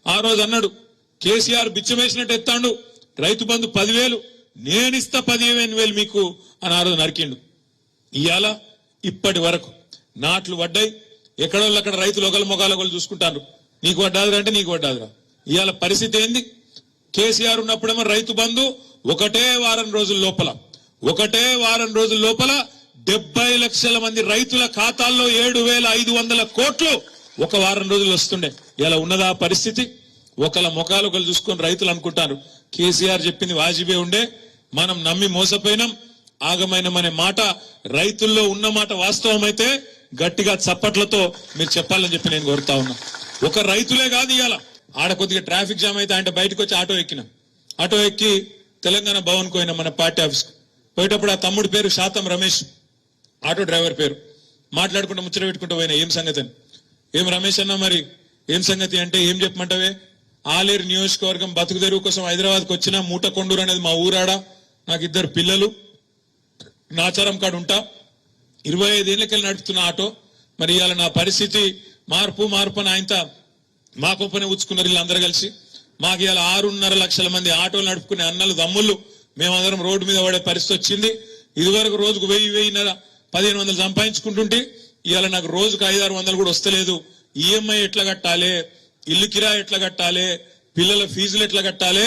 ఆ రోజు అన్నాడు కేసీఆర్ బిచ్చమేసినట్టు ఎత్తాడు, రైతు బంధు 10,000 నేనిస్తా 15,000 మీకు అని ఆ రోజు నరికిండు. ఇవాళ ఇప్పటి వరకు నాట్లు పడ్డాయి, ఎక్కడోళ్ళు అక్కడ రైతులు ఒకళ్ళ మొగాలు ఒకళ్ళు చూసుకుంటారు. నీకు పడ్డాదిరా అంటే నీకు పడ్డాదిరా. ఇవాళ పరిస్థితి ఏంది? కేసీఆర్ ఉన్నప్పుడేమో రైతు బంధు ఒకటే వారం రోజుల లోపల 70 లక్షల మంది రైతుల ఖాతాల్లో 7,500 కోట్లు ఒక వారం రోజులు వస్తుండే. ఇలా ఉన్నదా పరిస్థితి? ఒకళ్ళ ముఖాలు ఒకళ్ళు చూసుకొని రైతులు అనుకుంటారు కేసీఆర్ చెప్పింది వాజిబే ఉండే, మనం నమ్మి మోసపోయినాం, ఆగమైనమనే మాట రైతుల్లో ఉన్న మాట వాస్తవం అయితే గట్టిగా చప్పట్లతో మీరు చెప్పాలని చెప్పి నేను కోరుతా ఉన్నా. ఒక రైతులే కాదు, ఇవాళ ఆడ కొద్దిగా ట్రాఫిక్ జామ్ అయితే ఆయన బయటకు వచ్చి ఆటో ఎక్కి తెలంగాణ భవన్ కు పోయినా, మన పార్టీ ఆఫీస్ కు పోయేటప్పుడు ఆ తమ్ముడి పేరు శాతం రమేష్, ఆటో డ్రైవర్ పేరు, మాట్లాడుకుంటూ ముచ్చట పెట్టుకుంటూ పోయినా ఏం సంగతి అని. ఏం రమేష్ అన్నా మరి ఏం సంగతి అంటే ఏం చెప్పమంటావే, ఆలేరు నియోజకవర్గం బతుకు తెరువు కోసం హైదరాబాద్కి వచ్చిన మూటకొండూరు అనేది మా ఊరాడ, నాకు 2 పిల్లలు, నాచారం కాడు ఉంటా, 25 ఏళ్ళకెళ్ళి నడుపుతున్న ఆటో. మరి ఇవాళ నా పరిస్థితి మార్పు అని ఆయనతో మా కుప్పనే ఉచ్చుకున్నారు వీళ్ళందరూ కలిసి. మాకు ఇవాళ 6.5 లక్షల మంది ఆటోలు నడుపుకునే అన్నలు తమ్ముళ్ళు మేమందరం రోడ్డు మీద పడే పరిస్థితి వచ్చింది. ఇదివరకు రోజుకు 1,000-1,500 సంపాదించుకుంటుంటే ఇవాళ నాకు రోజుకు 500-600 కూడా వస్తలేదు. ఈఎంఐ ఎట్లా కట్టాలి, ఇల్లు కిరాయి ఎట్లా కట్టాలి, పిల్లల ఫీజులు ఎట్లా కట్టాలి,